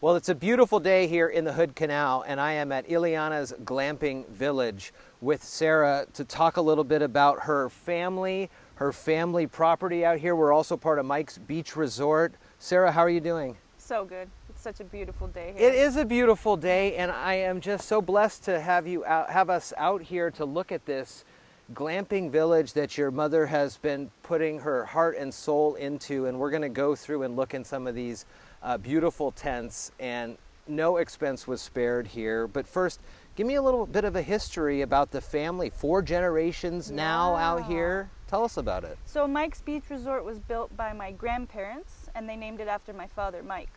Well, it's a beautiful day here in the Hood Canal, and I am at Iliana's Glamping Village with Sara to talk a little bit about her family property out here. We're also part of Mike's Beach Resort. Sara, how are you doing? So good. It's such a beautiful day here. It is a beautiful day, and I am just so blessed to have us out here to look at this glamping village that your mother has been putting her heart and soul into, and we're going to go through and look in some of these beautiful tents, and no expense was spared here. But first, give me a little bit of a history about the family. 4 generations now out here. Tell us about it. So Mike's Beach Resort was built by my grandparents, and they named it after my father, Mike.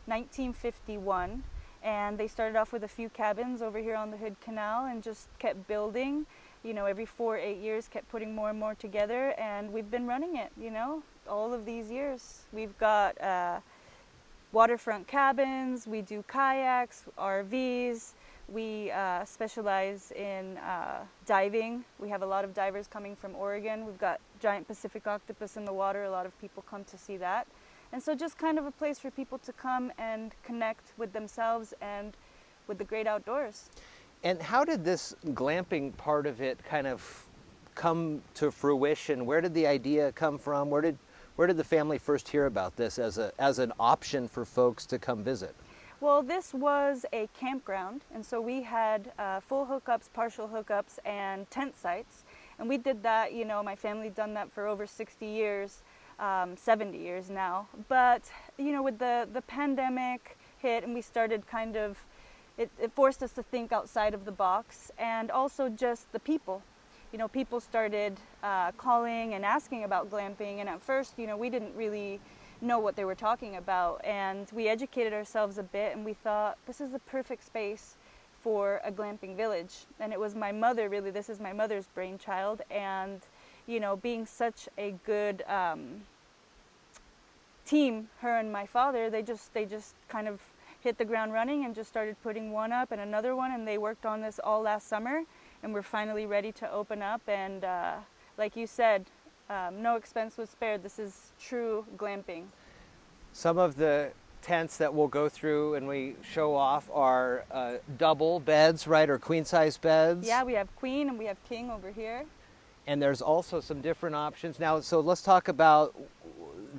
1951, and they started off with a few cabins over here on the Hood Canal and just kept building. You know, every 4-8 years kept putting more and more together, and we've been running it, you know, all of these years. We've got waterfront cabins, we do kayaks, RVs, we specialize in diving. We have a lot of divers coming from Oregon. We've got giant Pacific octopus in the water. A lot of people come to see that. And so just kind of a place for people to come and connect with themselves and with the great outdoors. And how did this glamping part of it kind of come to fruition? Where did the idea come from? Where did the family first hear about this as an option for folks to come visit? Well, this was a campground, and so we had full hookups, partial hookups, and tent sites. And we did that, you know, my family done that for over 60 years, 70 years now. But, you know, with the pandemic hit and we started kind of, it forced us to think outside of the box, and also just the people. You know, people started calling and asking about glamping, and at first, you know, we didn't really know what they were talking about, and we educated ourselves a bit, and we thought, this is the perfect space for a glamping village. And it was my mother, really, this is my mother's brainchild, and, you know, being such a good team, her and my father, they just kind of hit the ground running and just started putting one up and another one, and they worked on this all last summer, and we're finally ready to open up. And like you said, no expense was spared. This is true glamping. Some of the tents that we'll go through and we show off are double beds, right, or queen size beds? Yeah, we have queen and we have king over here. And there's also some different options. Now, so let's talk about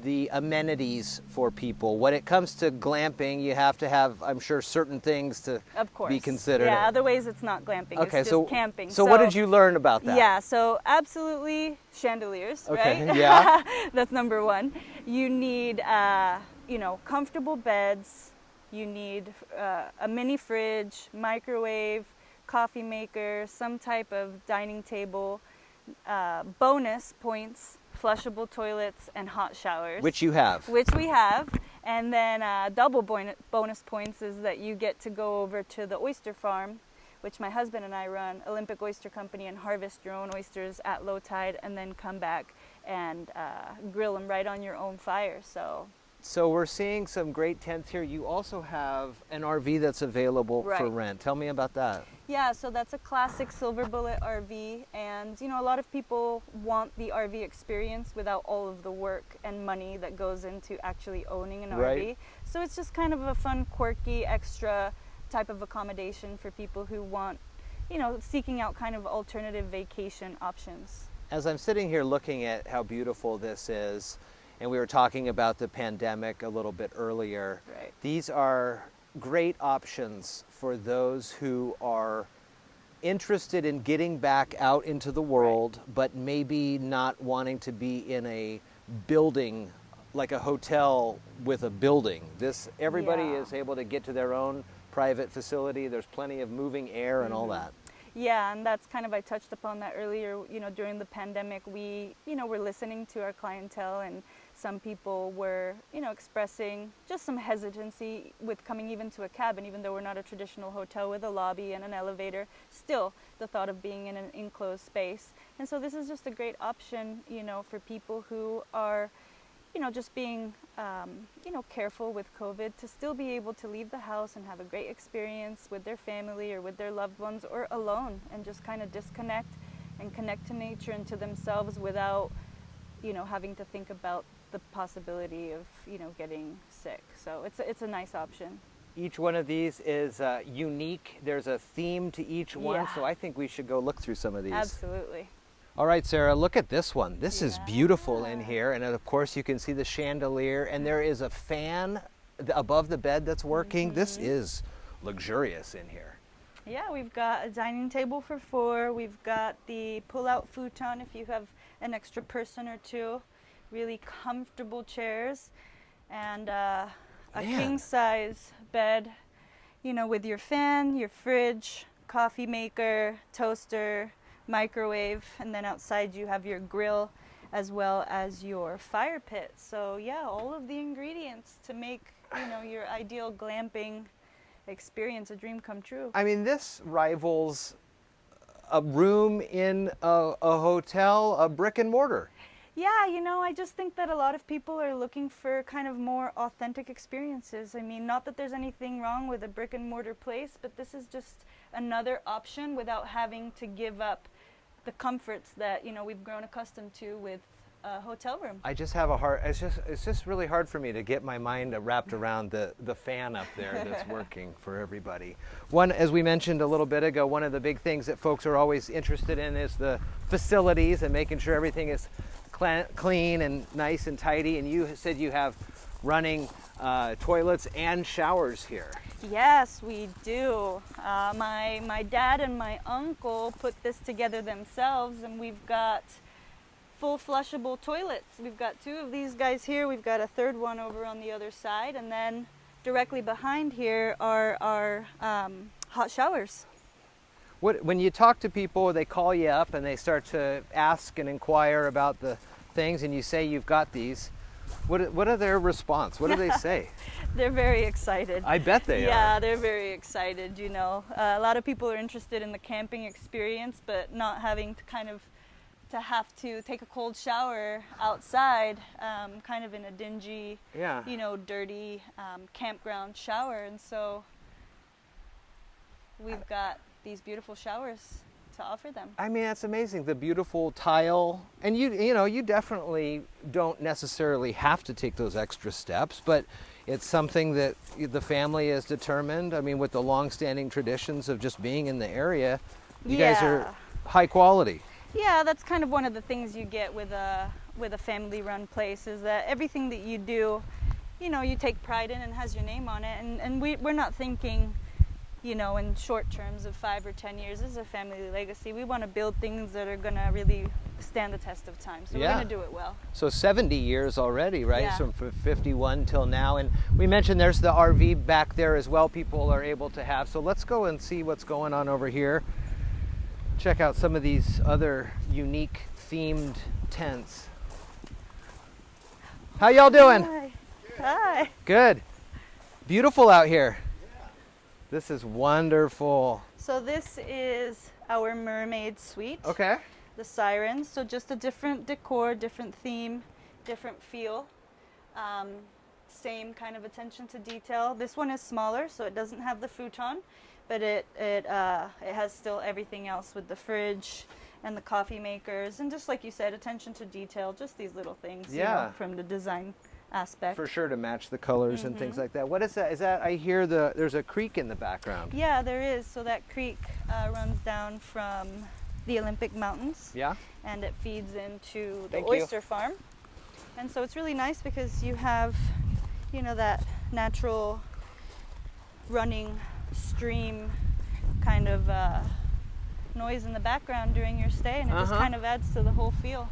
the amenities for people. When it comes to glamping, you have to have, I'm sure, certain things to be considered. Yeah, otherwise it's not glamping, okay, it's just camping. So what did you learn about that? Yeah, so absolutely chandeliers, okay, right? Yeah. That's number one. You need, you know, comfortable beds. You need a mini fridge, microwave, coffee maker, some type of dining table. Bonus points, flushable toilets, and hot showers. Which you have. Which we have. And then double bonus points is that you get to go over to the oyster farm, which my husband and I run, Olympic Oyster Company, and harvest your own oysters at low tide, and then come back and grill them right on your own fire. So we're seeing some great tents here. You also have an RV that's available for rent. Tell me about that. Yeah, so that's a classic Silver Bullet RV, and you know, a lot of people want the RV experience without all of the work and money that goes into actually owning an RV. So it's just kind of a fun, quirky, extra type of accommodation for people who want, you know, seeking out kind of alternative vacation options. As I'm sitting here looking at how beautiful this is, and we were talking about the pandemic a little bit earlier, these are great options for those who are interested in getting back out into the world, but maybe not wanting to be in a building like a hotel with a building. Everybody is able to get to their own private facility. There's plenty of moving air and all that. Yeah, and that's kind of, I touched upon that earlier, you know, during the pandemic, we, you know, were listening to our clientele, and some people were, you know, expressing just some hesitancy with coming even to a cabin, even though we're not a traditional hotel with a lobby and an elevator, still the thought of being in an enclosed space. And so this is just a great option, you know, for people who are, you know, just being, you know, careful with COVID, to still be able to leave the house and have a great experience with their family or with their loved ones or alone, and just kind of disconnect and connect to nature and to themselves without, you know, having to think about the possibility of, you know, getting sick. So it's a nice option. Each one of these is unique. There's a theme to each one, Yeah. so I think we should go look through some of these. Absolutely. All right, Sarah, look at this one. This is beautiful in here, and of course you can see the chandelier, and there is a fan above the bed that's working. This is luxurious in here. Yeah, we've got a dining table for 4. We've got the pull-out futon if you have an extra person or two. Really comfortable chairs, and a king-size bed, you know, with your fan, your fridge, coffee maker, toaster, microwave, and then outside you have your grill as well as your fire pit. So yeah, all of the ingredients to make, you know, your ideal glamping experience a dream come true. I mean, this rivals a room in a hotel, a brick and mortar. Yeah, you know, I just think that a lot of people are looking for kind of more authentic experiences. I mean, not that there's anything wrong with a brick and mortar place, but this is just another option without having to give up the comforts that, you know, we've grown accustomed to with a hotel room. I just have a hard, it's just really hard for me to get my mind wrapped around the fan up there that's working for everybody. One, as we mentioned a little bit ago, one of the big things that folks are always interested in is the facilities and making sure everything is clean and nice and tidy. And you said you have running toilets and showers here. Yes, we do. My dad and my uncle put this together themselves, and we've got full flushable toilets. We've got 2 of these guys here. We've got a 3rd one over on the other side, and then directly behind here are our hot showers. When you talk to people, they call you up and they start to ask and inquire about the things, and you say you've got these. What are their response? What do they say? They're very excited. I bet they are. Yeah, they're very excited, you know. A lot of people are interested in the camping experience, but not having to have to take a cold shower outside, kind of in a dingy, you know, dirty campground shower. And so we've got these beautiful showers to offer them. I mean, that's amazing. The beautiful tile, and you know, you definitely don't necessarily have to take those extra steps, but it's something that the family is determined. I mean, with the long-standing traditions of just being in the area, you guys are high quality. Yeah, that's kind of one of the things you get with a family-run place, is that everything that you do, you know, you take pride in and has your name on it. And we're not thinking, you know, in short terms of 5 or 10 years. This is a family legacy. We want to build things that are going to really stand the test of time. So we're going to do it well. So 70 years already, right? Yeah. So from 51 till now. And we mentioned there's the RV back there as well people are able to have. So let's go and see what's going on over here. Check out some of these other unique themed tents. How y'all doing? Hi. Hi. Good. Beautiful out here. This is wonderful. So this is our mermaid suite. Okay. The sirens. So just a different decor, different theme, different feel. Same kind of attention to detail. This one is smaller, so it doesn't have the futon, but it has still everything else with the fridge and the coffee makers, and just like you said, attention to detail, just these little things, you know, from the design aspect. For sure, to match the colors and things like that. What is that? Is that, I hear there's a creek in the background. Yeah, there is. So that creek runs down from the Olympic Mountains. Yeah. And it feeds into the oyster farm. And so it's really nice because you have, you know, that natural running stream kind of noise in the background during your stay, and it just kind of adds to the whole feel.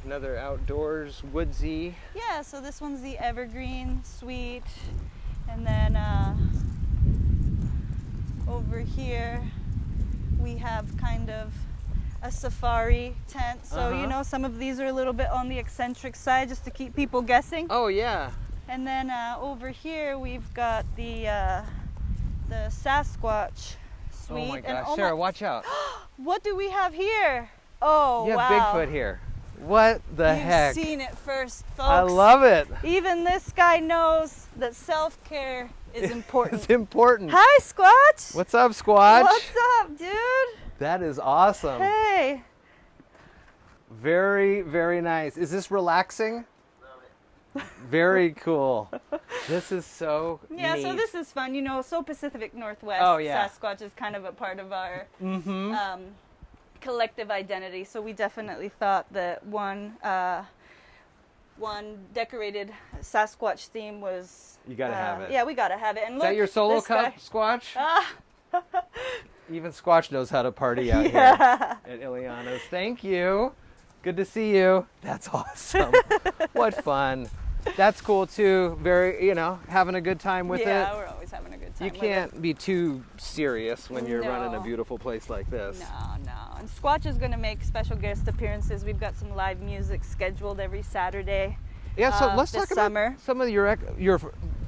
Another outdoors, woodsy. Yeah, so this one's the Evergreen Suite, and then over here we have kind of a safari tent. So you know, some of these are a little bit on the eccentric side, just to keep people guessing. Oh yeah. And then over here we've got the Sasquatch Suite. Oh my gosh, Sarah, watch out. What do we have here? Oh, you have wow. Bigfoot here. What the heck? You've seen it first, folks. I love it. Even this guy knows that self-care is important. It's important. Hi, Squatch. What's up, Squatch? What's up, dude? That is awesome. Hey. Very, very nice. Is this relaxing? Very cool. This is so neat. So this is fun. You know, so Pacific Northwest, Sasquatch is kind of a part of our collective identity. So we definitely thought that one decorated Sasquatch theme was... You got to have it. Yeah, we got to have it. And is that your solo cup, Squatch? Even Squatch knows how to party out here at Iliana's. Thank you. Good to see you. That's awesome. What fun. That's cool too. Very, you know, having a good time with it. Yeah, we're always having a good time. You can't be too serious when you're running a beautiful place like this. No. And Squatch is going to make special guest appearances. We've got some live music scheduled every Saturday. Yeah, so let's talk about some of your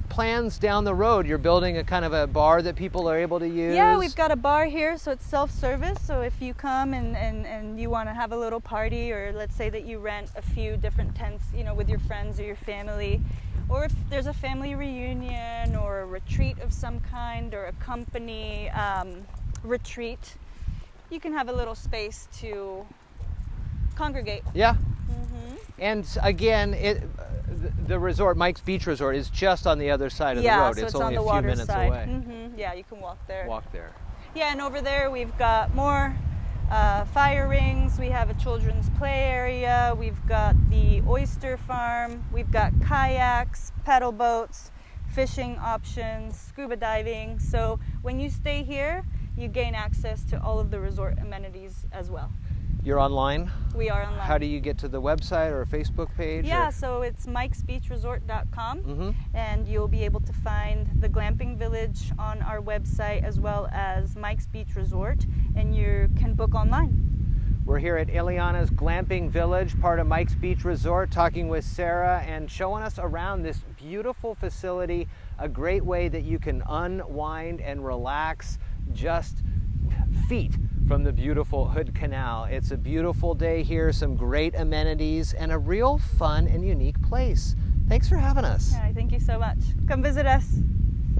plans down the road. You're building a kind of a bar that people are able to use. Yeah, we've got a bar here, so it's self-service. So if you come and you want to have a little party, or let's say that you rent a few different tents, you know, with your friends or your family, or if there's a family reunion or a retreat of some kind, or a company retreat, you can have a little space to congregate. Yeah. And again, the resort, Mike's Beach Resort, is just on the other side of the road. So it's only a few minutes away. Yeah, you can walk there. Yeah, and over there we've got more fire rings. We have a children's play area. We've got the oyster farm. We've got kayaks, pedal boats, fishing options, scuba diving. So when you stay here, you gain access to all of the resort amenities as well. You're online? We are online. How do you get to the website or a Facebook page? Yeah, so it's mikesbeachresort.com, and you'll be able to find the Glamping Village on our website, as well as Mike's Beach Resort, and you can book online. We're here at Iliana's Glamping Village, part of Mike's Beach Resort, talking with Sara and showing us around this beautiful facility, a great way that you can unwind and relax just feet from the beautiful Hood Canal. It's a beautiful day here, some great amenities, and a real fun and unique place. Thanks for having us. Yeah, thank you so much. Come visit us.